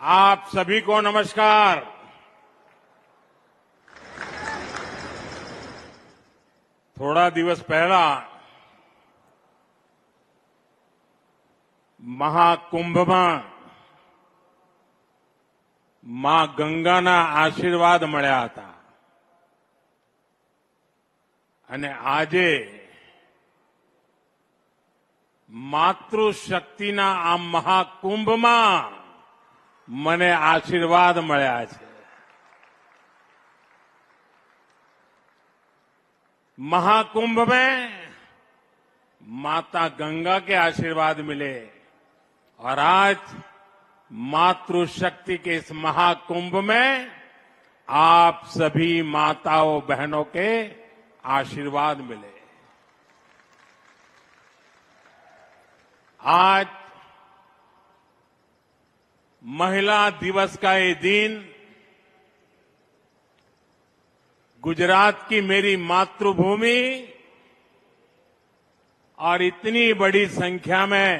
आप सभी को नमस्कार। थोड़ा दिवस पहला મહાકુંભમાં માં ગંગાના આશીર્વાદ મળ્યા હતા અને આજે માતૃશક્તિના આ મહાકુંભમાં મને આશીર્વાદ મળ્યા છે। महाकुंभ में माता गंगा के आशीर्वाद मिले और आज मातृशक्ति के इस महाकुंभ में आप सभी माताओं बहनों के आशीर्वाद मिले। आज महिला दिवस का ये दिन गुजरात की मेरी मातृभूमि और इतनी बड़ी संख्या में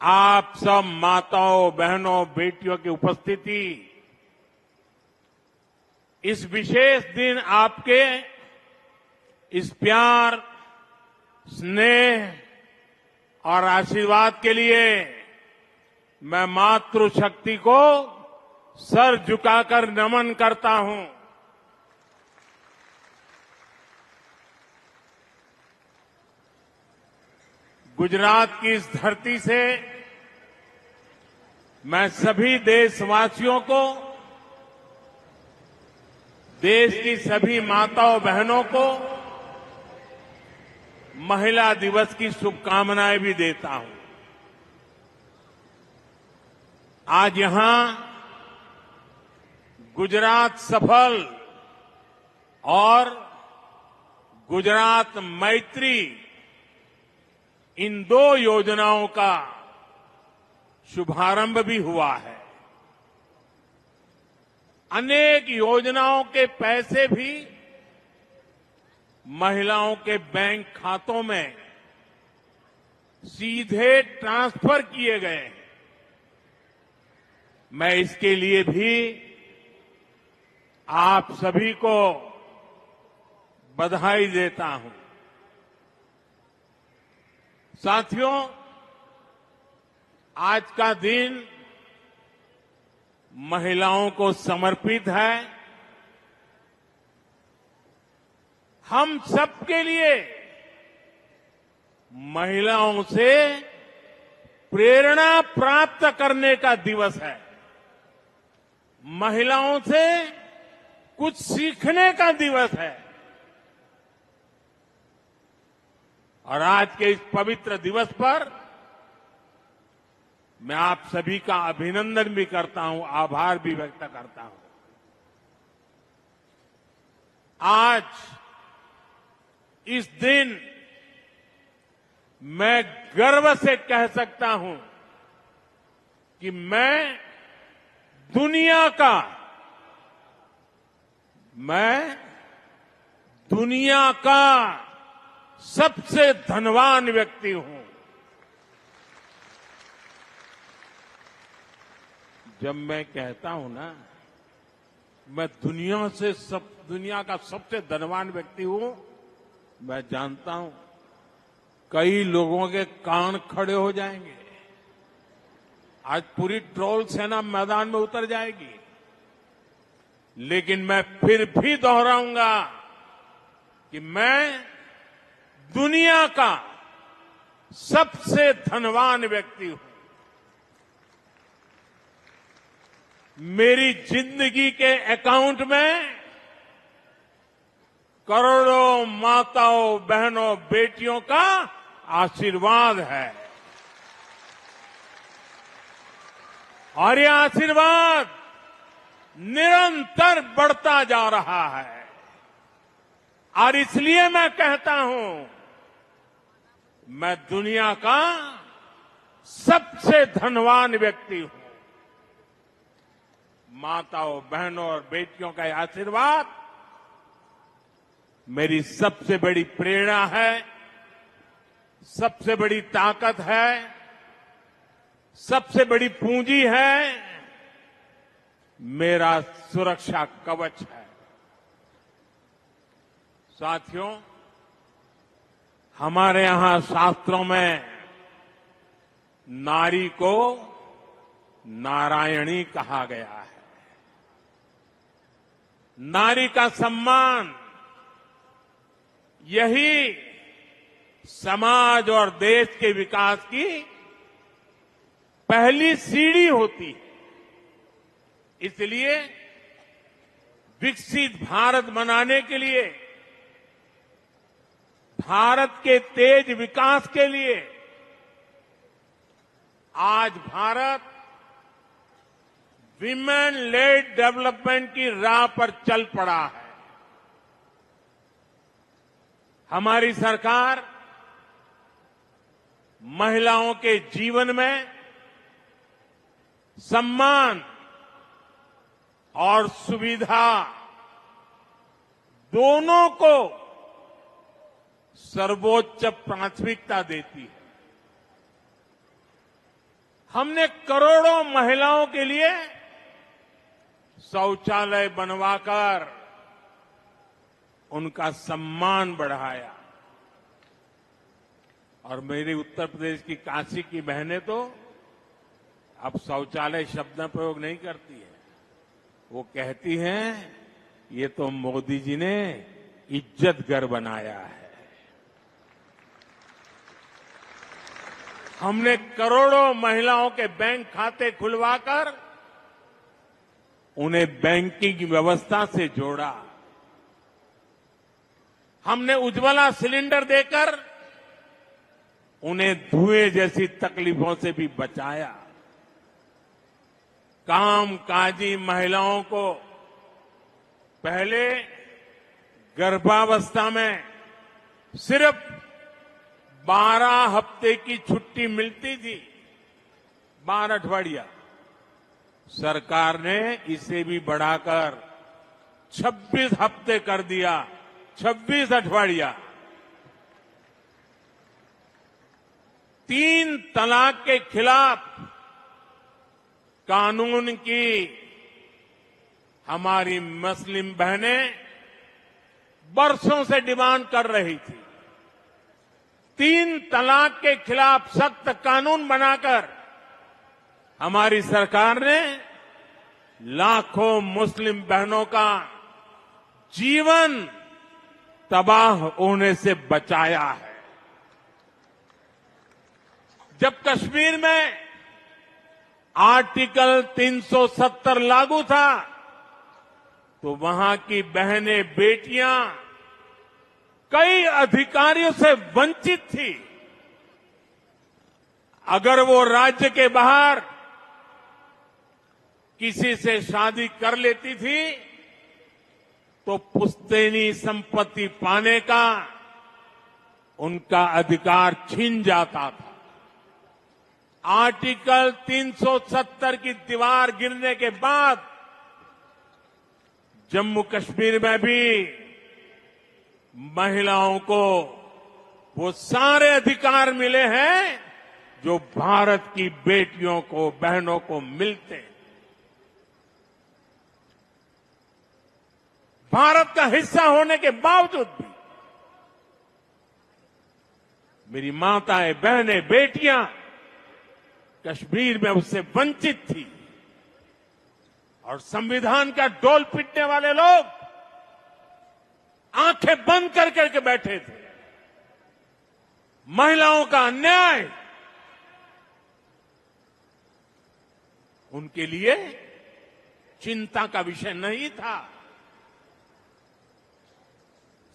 आप सब माताओं बहनों बेटियों की उपस्थिति इस विशेष दिन आपके इस प्यार स्नेह और आशीर्वाद के लिए मैं मातृशक्ति को सर झुकाकर नमन करता हूं। गुजरात की इस धरती से मैं सभी देशवासियों को, देश की सभी माताओं बहनों को महिला दिवस की शुभकामनाएं भी देता हूं। आज यहां गुजरात सफल और गुजरात मैत्री इन दो योजनाओं का शुभारंभ भी हुआ है। अनेक योजनाओं के पैसे भी महिलाओं के बैंक खातों में सीधे ट्रांसफर किए गए हैं। मैं इसके लिए भी आप सभी को बधाई देता हूं। साथियों, आज का दिन महिलाओं को समर्पित है। हम सबके लिए महिलाओं से प्रेरणा प्राप्त करने का दिवस है। महिलाओं से कुछ सीखने का दिवस है। और आज के इस पवित्र दिवस पर मैं आप सभी का अभिनंदन भी करता हूं, आभार भी व्यक्त करता हूं। आज इस दिन मैं गर्व से कह सकता हूं कि मैं दुनिया का सबसे धनवान व्यक्ति हूं। जब मैं कहता हूं ना, मैं दुनिया का सबसे धनवान व्यक्ति हूं, मैं जानता हूं कई लोगों के कान खड़े हो जाएंगे। आज पूरी ट्रोल सेना मैदान में उतर जाएगी, लेकिन मैं फिर भी दोहराऊंगा कि मैं दुनिया का सबसे धनवान व्यक्ति हूं। मेरी जिंदगी के अकाउंट में करोड़ों माताओं बहनों बेटियों का आशीर्वाद है और यह आशीर्वाद निरंतर बढ़ता जा रहा है। और इसलिए मैं कहता हूं, मैं दुनिया का सबसे धनवान व्यक्ति हूं। माताओं बहनों और बेटियों का आशीर्वाद मेरी सबसे बड़ी प्रेरणा है, सबसे बड़ी ताकत है, सबसे बड़ी पूंजी है मेरा सुरक्षा कवच है। साथियों, हमारे यहां शास्त्रों में नारी को नारायणी कहा गया है। नारी का सम्मान यही समाज और देश के विकास की पहली सीढ़ी होती है। इसलिए विकसित भारत बनाने के लिए, भारत के तेज विकास के लिए आज भारत विमेन लेड डेवलपमेंट की राह पर चल पड़ा है। हमारी सरकार महिलाओं के जीवन में सम्मान और सुविधा दोनों को सर्वोच्च प्राथमिकता देती है। हमने करोड़ों महिलाओं के लिए शौचालय बनवाकर उनका सम्मान बढ़ाया। और मेरी उत्तर प्रदेश की काशी की बहनें तो अब शौचालय शब्द प्रयोग नहीं करती है। वो कहती हैं, ये तो मोदी जी ने इज्जत घर बनाया है। हमने करोड़ों महिलाओं के बैंक खाते खुलवाकर उन्हें बैंकिंग व्यवस्था से जोड़ा। हमने उज्ज्वला सिलेंडर देकर उन्हें धुएं जैसी तकलीफों से भी बचाया। कामकाजी महिलाओं को पहले गर्भावस्था में सिर्फ 12 हफ्ते की छुट्टी मिलती थी, 12 अठवाडिया। सरकार ने इसे भी बढ़ाकर 26 हफ्ते कर दिया, 26 अठवाडिया। 3 तलाक के खिलाफ कानून की हमारी मुस्लिम बहनें बरसों से डिमांड कर रही थी। 3 तलाक के खिलाफ सख्त कानून बनाकर हमारी सरकार ने लाखों मुस्लिम बहनों का जीवन तबाह होने से बचाया है। जब कश्मीर में आर्टिकल 370 लागू था तो वहां की बहनें, बेटियां कई अधिकारियों से वंचित थी। अगर वो राज्य के बाहर किसी से शादी कर लेती थी तो पुश्तैनी संपत्ति पाने का उनका अधिकार छीन जाता था। आर्टिकल 370 की दीवार गिरने के बाद जम्मू कश्मीर में भी महिलाओं को वो सारे अधिकार मिले हैं जो भारत की बेटियों को, बहनों को मिलते हैं। भारत का हिस्सा होने के बावजूद भी मेरी माताएं, बहनें, बेटियां कश्मीर में उससे वंचित थी। और संविधान का डोल पीटने वाले लोग आंखें बंद कर करके बैठे थे। महिलाओं का अन्याय उनके लिए चिंता का विषय नहीं था।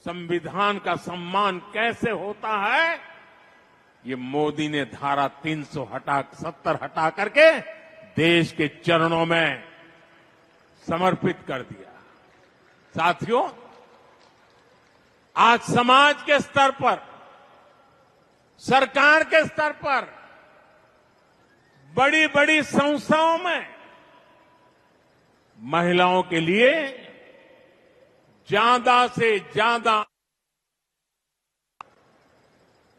संविधान का सम्मान कैसे होता है, ये मोदी ने धारा 370 हटा करके देश के चरणों में समर्पित कर दिया। साथियों, आज समाज के स्तर पर, सरकार के स्तर पर, बड़ी बड़ी संस्थाओं में महिलाओं के लिए ज्यादा से ज्यादा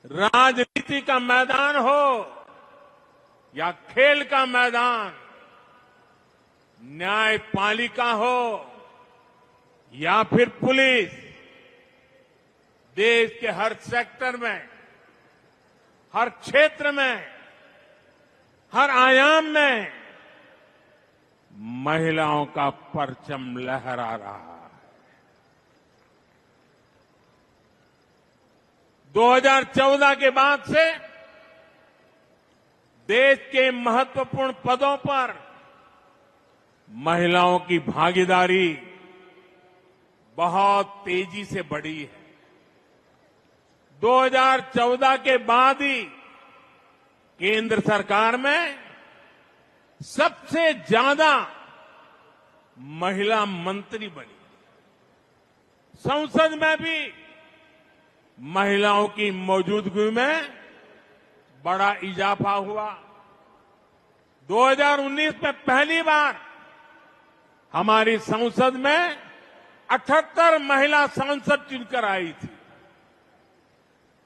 राजनीति का मैदान हो या खेल का मैदान, न्यायपालिका हो या फिर पुलिस, देश के हर सेक्टर में, हर क्षेत्र में, हर आयाम में महिलाओं का परचम लहरा रहा है। 2014 के बाद से देश के महत्वपूर्ण पदों पर महिलाओं की भागीदारी बहुत तेजी से बढ़ी है। 2014 के बाद ही केंद्र सरकार में सबसे ज्यादा महिला मंत्री बनी। संसद में भी महिलाओं की मौजूदगी में बड़ा इजाफा हुआ। 2019 में पहली बार हमारी संसद में 78 महिला सांसद चुनकर आई थी।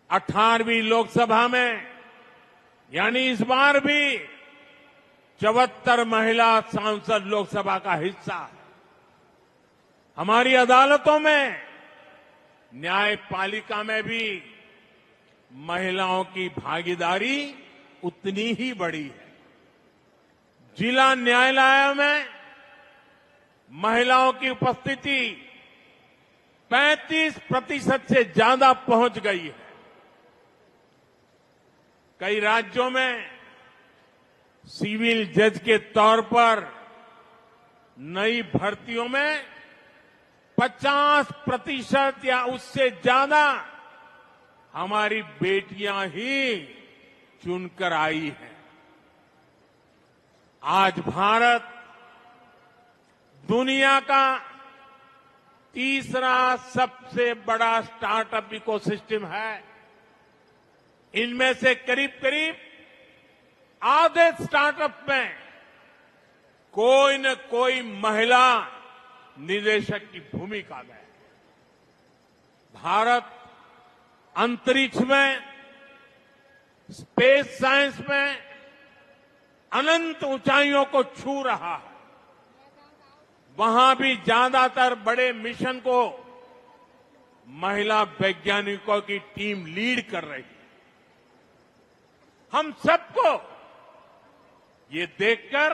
18वीं लोकसभा में यानी इस बार भी 74 महिला सांसद लोकसभा का हिस्सा है। हमारी अदालतों में, न्यायपालिका में भी महिलाओं की भागीदारी उतनी ही बड़ी है। जिला न्यायालय में महिलाओं की उपस्थिति 35% से ज्यादा पहुंच गई है। कई राज्यों में सिविल जज के तौर पर नई भर्तियों में 50% या उससे ज्यादा हमारी बेटियां ही चुनकर आई हैं। आज भारत दुनिया का तीसरा सबसे बड़ा स्टार्टअप इकोसिस्टम है। इनमें से करीब करीब आधे स्टार्टअप में कोई न कोई महिला निदेशक की भूमिका में। भारत अंतरिक्ष में, स्पेस साइंस में अनंत ऊंचाइयों को छू रहा है। वहां भी ज्यादातर बड़े मिशन को महिला वैज्ञानिकों की टीम लीड कर रही है। हम सबको ये देखकर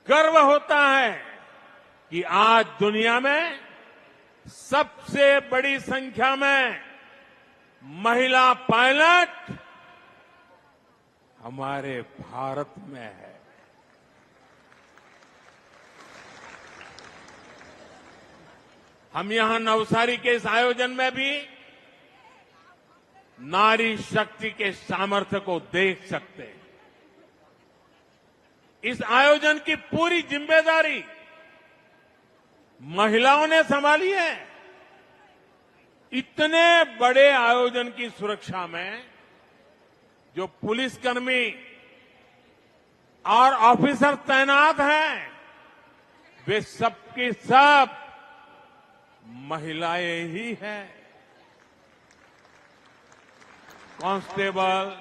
गर्व होता है कि आज दुनिया में सबसे बड़ी संख्या में महिला पायलट हमारे भारत में है। हम यहां नवसारी के इस आयोजन में भी नारी शक्ति के सामर्थ्य को देख सकते हैं। इस आयोजन की पूरी जिम्मेदारी महिलाओं ने संभाली है। इतने बड़े आयोजन की सुरक्षा में जो पुलिसकर्मी और ऑफिसर तैनात हैं, वे सबके सब महिलाएं ही हैं। Constable,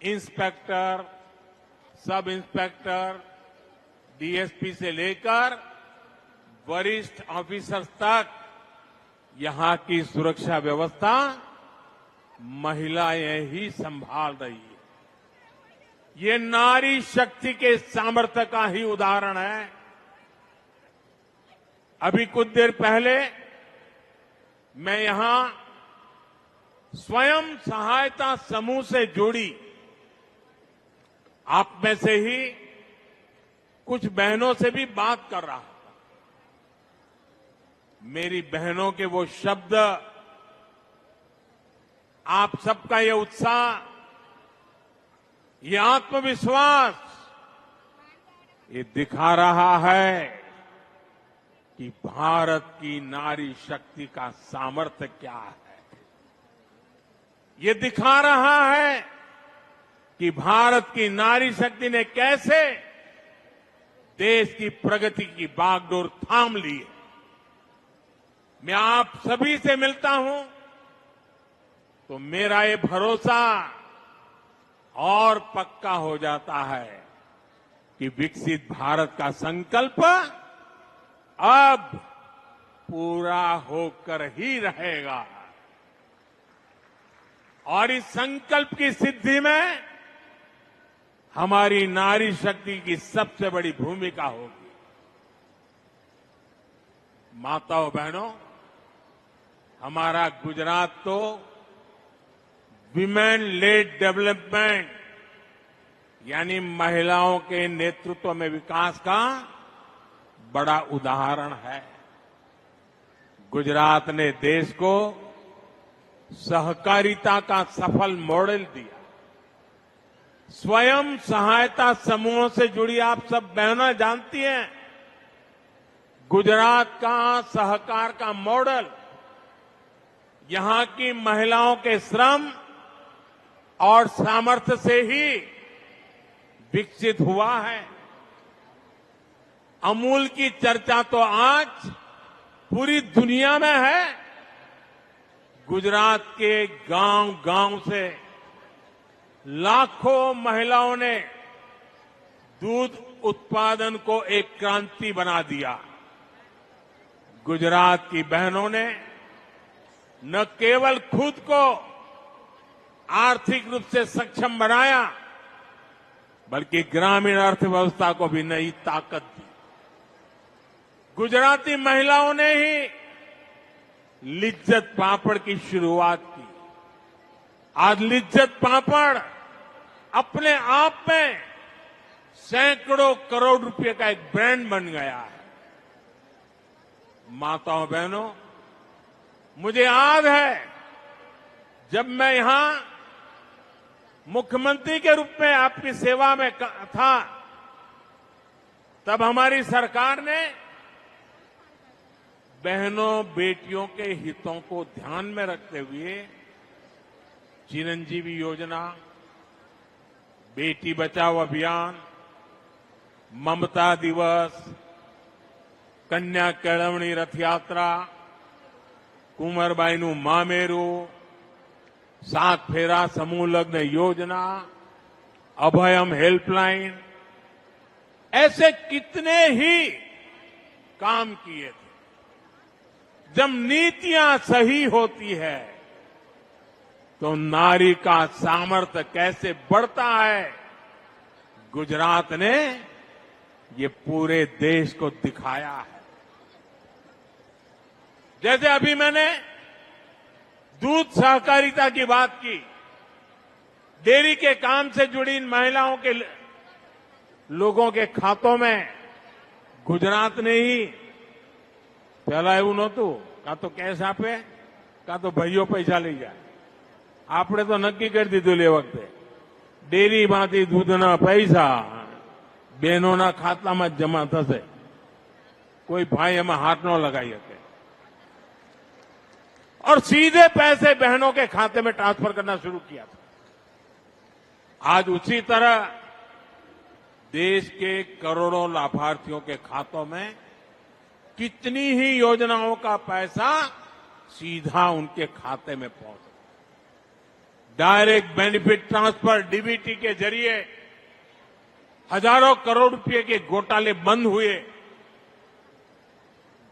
inspector, sub inspector, DSP से लेकर वरिष्ठ ऑफिसर्स तक यहां की सुरक्षा व्यवस्था महिलाएं ही संभाल रही है। ये नारी शक्ति के सामर्थ्य का ही उदाहरण है। अभी कुछ देर पहले मैं यहां स्वयं सहायता समूह से जुड़ी आप में से ही कुछ बहनों से भी बात कर रहा हूं। मेरी बहनों के वो शब्द, आप सबका ये उत्साह, ये आत्मविश्वास, ये दिखा रहा है कि भारत की नारी शक्ति का सामर्थ्य क्या है। ये दिखा रहा है कि भारत की नारी शक्ति ने कैसे देश की प्रगति की बागडोर थाम ली है। मैं आप सभी से मिलता हूं तो मेरा ये भरोसा और पक्का हो जाता है कि विकसित भारत का संकल्प अब पूरा होकर ही रहेगा। और इस संकल्प की सिद्धि में हमारी नारी शक्ति की सबसे बड़ी भूमिका होगी। माताओं बहनों, हमारा गुजरात तो विमेन लेड डेवलपमेंट यानी महिलाओं के नेतृत्व में विकास का बड़ा उदाहरण है। गुजरात ने देश को सहकारिता का सफल मॉडल दिया। स्वयं सहायता समूहों से जुड़ी आप सब बहनें जानती हैं, गुजरात का सहकार का मॉडल यहां की महिलाओं के श्रम और सामर्थ्य से ही विकसित हुआ है। अमूल की चर्चा तो आज पूरी दुनिया में है। गुजरात के गांव-गांव से लाखों महिलाओं ने दूध उत्पादन को एक क्रांति बना दिया। गुजरात की बहनों ने न केवल खुद को आर्थिक रूप से सक्षम बनाया, बल्कि ग्रामीण अर्थव्यवस्था को भी नई ताकत दी। गुजराती महिलाओं ने ही लिज्जत पापड़ की शुरुआत की। आज लिज्जत पापड़ अपने आप में सैकड़ों करोड़ रुपए का एक ब्रांड बन गया है। माताओं बहनों, मुझे याद है जब मैं यहां मुख्यमंत्री के रूप में आपकी सेवा में था, तब हमारी सरकार ने बहनों बेटियों के हितों को ध्यान में रखते हुए चिरंजीवी योजना, बेटी बचाओ अभियान, ममता दिवस, कन्या केळवणी रथ यात्रा, कुंवरबाईનું મામેરું, सात फेरा समूह लग्न योजना, अभयम हेल्पलाइन, ऐसे कितने ही काम किए थे। जब नीतियां सही होती है तो नारी का सामर्थ्य कैसे बढ़ता है, गुजरात ने ये पूरे देश को दिखाया है। जैसे अभी मैंने दूध सहकारिता की बात की, डेयरी के काम से जुड़ी इन महिलाओं के लोगों के खातों में गुजरात ने ही, पहला એવું નહોતું, કાં તો કેશ આપે કાં તો ભાઈઓ પૈસા લઈ જાય। આપણે તો નક્કી કરી દીધું એ વખતે ડેરીમાંથી દૂધના પૈસા બહેનોના ખાતામાં જ જમા થશે, કોઈ ભાઈ એમાં હાથ ન લગાવી શકે और सीधे पैसे बहनों के खाते में ट्रांसफर करना शुरू किया था। आज उसी तरह देश के करोड़ों लाभार्थियों के खातों में कितनी ही योजनाओं का पैसा सीधा उनके खाते में पहुंचा। डायरेक्ट बेनिफिट ट्रांसफर डीबीटी के जरिए हजारों करोड़ रुपए के घोटाले बंद हुए,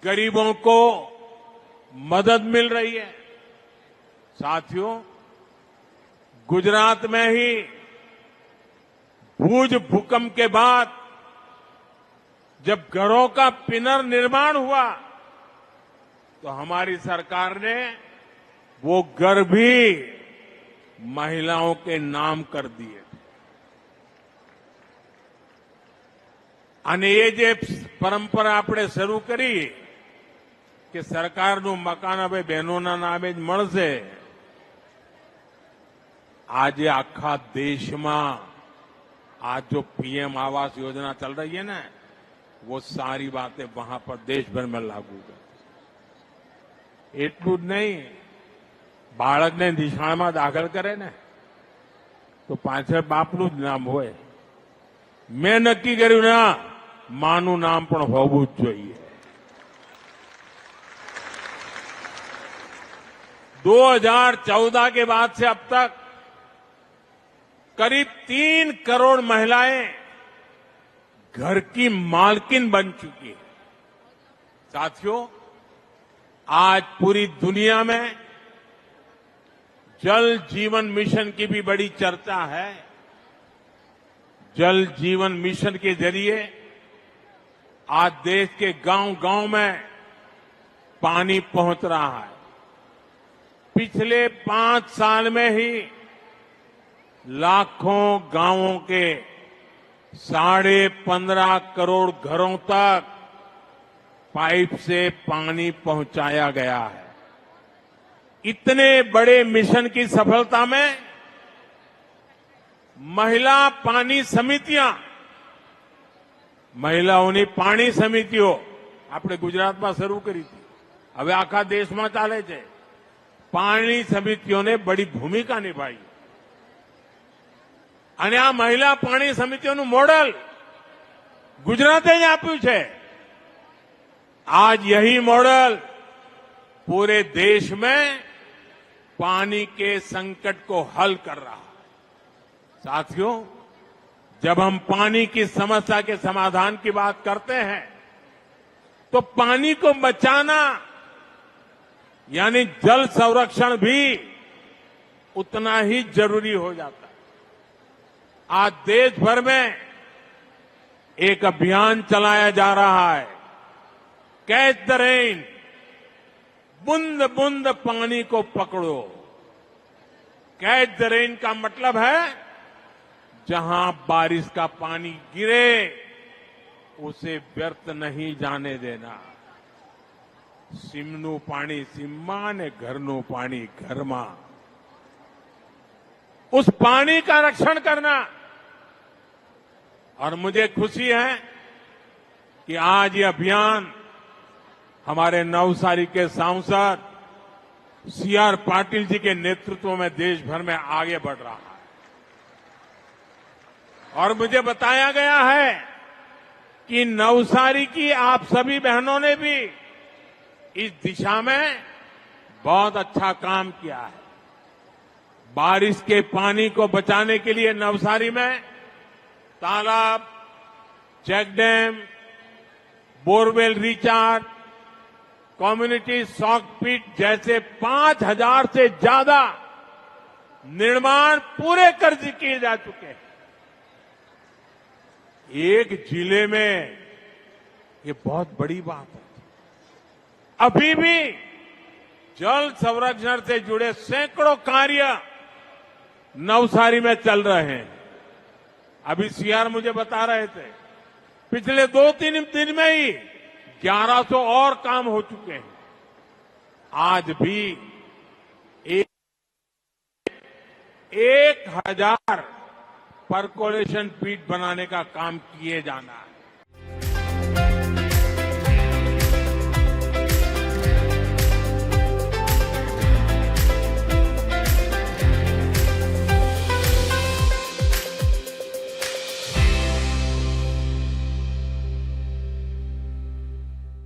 गरीबों को मदद मिल रही है। साथियों, गुजरात में ही भूज भूकंप के बाद जब घरों का पुनर्निर्माण हुआ तो हमारी सरकार ने वो घर भी महिलाओं के नाम कर दिए। અને એ જે પરંપરા આપણે શરૂ કરી કે સરકારનું મકાન હવે બહેનોના નામે જ મળશે, આજે આખા દેશમાં आज जो पीएम आवास योजना चल रही है ना, वो सारी बातें वहां पर देश भर में लागू है। એટલું જ નહીં, બાળકને નિશાળમાં દાખલ કરે ને તો પાછળ બાપનું જ નામ હોય। મેં નક્કી કર્યું ના, માનું નામ પણ હોવું જ જોઈએ। 2014 के बाद से अब तक करीब 3 करोड़ महिलाएं घर की मालकिन बन चुकी है। साथियों, आज पूरी दुनिया में जल जीवन मिशन की भी बड़ी चर्चा है। जल जीवन मिशन के जरिए आज देश के गांव-गांव में पानी पहुंच रहा है। पिछले 5 साल में ही लाखों गांवों के 15.5 करोड़ घरों तक पाइप से पानी पहुंचाया गया है। इतने बड़े मिशन की सफलता में महिला पानी समितियां, મહિલાઓની પાણી સમિતિઓ આપણે ગુજરાતમાં શરૂ કરી હતી, હવે આખા દેશમાં ચાલે છે। પાણી સમિતિઓને બડી ભૂમિકા નિભાઈ અને આ મહિલા પાણી સમિતિઓનું મોડલ ગુજરાતે જ આપ્યું છે। आज यही मॉडल पूरे देश में पानी के संकट को हल कर रहा है। साथियों, जब हम पानी की समस्या के समाधान की बात करते हैं तो पानी को बचाना यानी जल संरक्षण भी उतना ही जरूरी हो जाता है। आज देश भर में एक अभियान चलाया जा रहा है, कैच द रेन, बूंद बूंद पानी को पकड़ो। कैच द रेन का मतलब है जहां बारिश का पानी गिरे उसे व्यर्थ नहीं जाने देना। सीमનું પાણી सीमમાં ने घरનું पानी घરમાં, उस पानी का रक्षण करना। और मुझे खुशी है कि आज ये अभियान हमारे नवसारी के सांसद सीआर पाटिल जी के नेतृत्व में देश भर में आगे बढ़ रहा है। और मुझे बताया गया है कि नवसारी की आप सभी बहनों ने भी इस दिशा में बहुत अच्छा काम किया है। बारिश के पानी को बचाने के लिए नवसारी में तालाब, check dam, borewell recharge, community soak pit जैसे 5,000 से ज्यादा निर्माण पूरे कर किए जा चुके हैं। एक जिले में ये बहुत बड़ी बात है। अभी भी जल संरक्षण से जुड़े सैकड़ों कार्य नवसारी में चल रहे हैं। अभी सीआर मुझे बता रहे थे, पिछले 2-3 दिन में ही 1100 और काम हो चुके हैं। आज भी 1000 परकोलेशन पीट बनाने का काम किए जाना है।